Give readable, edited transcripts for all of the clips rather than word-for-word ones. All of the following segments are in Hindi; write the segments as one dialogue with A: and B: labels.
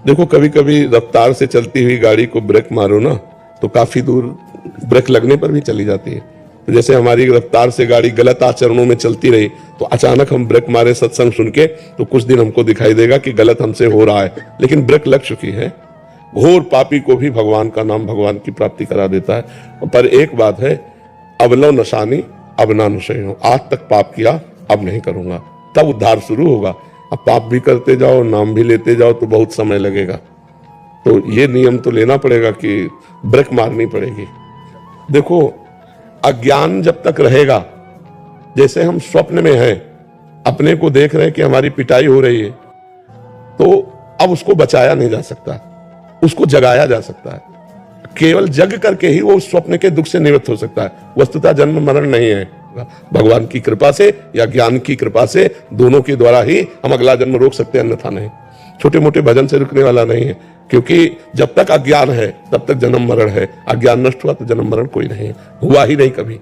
A: देखो, कभी कभी रफ्तार से चलती हुई गाड़ी को ब्रेक मारो ना तो काफी दूर ब्रेक लगने पर भी चली जाती है। तो जैसे हमारी रफ्तार से गाड़ी गलत आचरणों में चलती रही तो अचानक हम ब्रेक मारे सत्संग सुन के तो कुछ दिन हमको दिखाई देगा कि गलत हमसे हो रहा है, लेकिन ब्रेक लग चुकी है। घोर पापी को भी भगवान का नाम भगवान की प्राप्ति करा देता है। पर एक बात है, अबलो नशानी अब ना नशे हो, आज तक पाप किया अब नहीं करूंगा, तब उद्धार शुरू होगा। अब पाप भी करते जाओ, नाम भी लेते जाओ तो बहुत समय लगेगा। तो ये नियम तो लेना पड़ेगा कि ब्रेक मारनी पड़ेगी। देखो, अज्ञान जब तक रहेगा, जैसे हम स्वप्न में हैं, अपने को देख रहे हैं कि हमारी पिटाई हो रही है, तो अब उसको बचाया नहीं जा सकता, उसको जगाया जा सकता है। केवल जग करके ही वो स्वप्न के दुख से निवृत्त हो सकता है। वस्तुतः जन्म मरण नहीं है, भगवान की कृपा से या ज्ञान की कृपा से, दोनों के द्वारा ही हम अगला जन्म रोक सकते हैं, अन्यथा नहीं। छोटे मोटे भजन से रुकने वाला नहीं है, क्योंकि जब तक अज्ञान है तब तक जन्म मरण है। अज्ञान नष्ट हुआ तो जन्म मरण कोई नहीं है, हुआ ही नहीं कभी।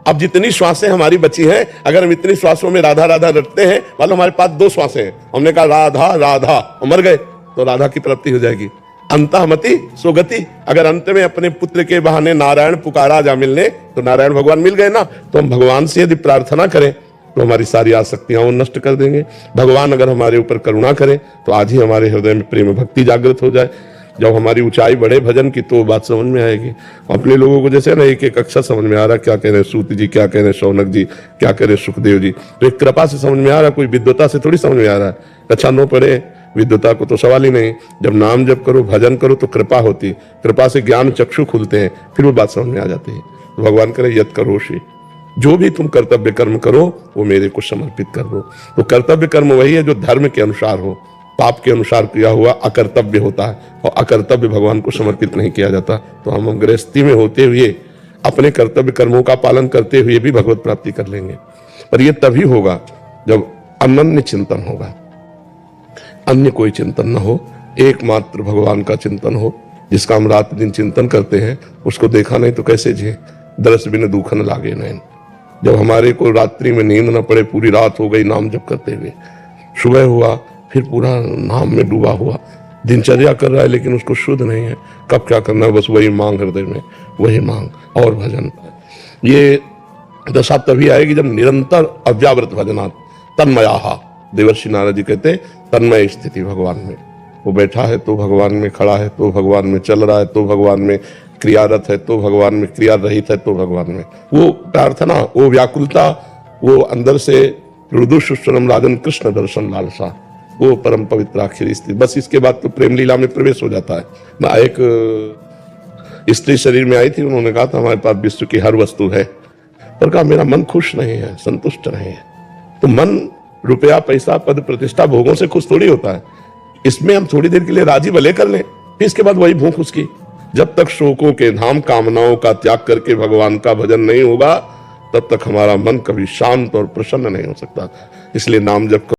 A: अब जितनी श्वासें हमारी बची हैं, अगर हम इतनी श्वासों में राधा राधा रटते हैं, मानो हमारे पास 2 श्वासें हैं, हमने कहा राधा राधा, मर गए तो राधा की प्राप्ति हो जाएगी। अंतःमति सुगति, अगर अंत में अपने पुत्र के बहाने नारायण पुकारा जा मिलने तो नारायण भगवान मिल गए ना। तो हम भगवान से यदि प्रार्थना करें तो हमारी सारी आसक्तियां वो नष्ट कर देंगे। भगवान अगर हमारे ऊपर करुणा करे तो आज ही हमारे हृदय में प्रेम भक्ति जागृत हो जाए। जब हमारी ऊंचाई बढ़े भजन की तो बात समझ में आएगी। अपने लोगों को जैसे ना एक एक अक्षर समझ में आ रहा, क्या कह रहे सूत जी, क्या कह रहे शौनक जी, क्या कह रहे सुखदेव जी, तो एक कृपा से समझ में आ रहा, कोई विद्वता से थोड़ी समझ में आ रहा है। अच्छा नो पढ़े, विद्वता को तो सवाल ही नहीं। जब नाम जप करो, भजन करो तो कृपा होती, कृपा से ज्ञान चक्षु खुलते हैं, फिर वो बात समझ में आ जाती है। तो भगवान करे यत करोषि, जो भी तुम कर्तव्य कर्म करो वो मेरे को समर्पित कर दो। तो कर्तव्य कर्म वही है जो धर्म के अनुसार हो, पाप के अनुसार किया हुआ अकर्तव्य होता है, और अकर्तव्य भगवान को समर्पित नहीं किया जाता। तो हम गृहस्थी में होते हुए अपने कर्तव्य कर्मों का पालन करते हुए भी भगवत प्राप्ति कर लेंगे। पर यह तभी होगा जब अनन्य चिंतन होगा, अन्य कोई चिंतन न हो, एकमात्र भगवान का चिंतन हो। जिसका हम रात दिन चिंतन करते हैं उसको देखा नहीं तो कैसे जिए। दरस बिन दुख न लागे नैन। जब हमारे को रात्रि में नींद न पड़े, पूरी रात हो गई नाम जप करते हुए, सुबह हुआ फिर पूरा नाम में डूबा हुआ, दिनचर्या कर रहा है लेकिन उसको शुद्ध नहीं है, कब क्या करना है, बस वही मांग हृदय में, वही मांग और भजन। ये दशा तभी आएगी जब निरंतर अव्यावृत भजनात् तन्मयाहा। देवर्षि नारद जी कहते तन्मय स्थिति भगवान में। वो बैठा है तो भगवान में, खड़ा है तो भगवान में, चल रहा है तो भगवान में, क्रियारत है तो भगवान में, क्रिया रहित है तो भगवान में। वो प्रार्थना, वो व्याकुलता, वो अंदर से रुदुषुस्वरम राजन कृष्ण दर्शन लालसा, वो परम पवित्र आखिरी स्थिति। बस इसके बाद तो प्रेम लीला में प्रवेश हो जाता है ना। एक स्त्री शरीर में आई थी, उन्होंने कहा था हमारे पास विश्व की हर वस्तु है, पर कहा मेरा मन खुश नहीं है, संतुष्ट नहीं है। तो मन रुपया पैसा पद प्रतिष्ठा भोगों से खुश थोड़ी होता है। इसमें हम थोड़ी देर के लिए राजी भले कर लें, फिर इसके बाद वही भूख उसकी। जब तक शोकों के धाम कामनाओं का त्याग करके भगवान का भजन नहीं होगा, तब तक हमारा मन कभी शांत और प्रसन्न नहीं हो सकता। इसलिए नाम जप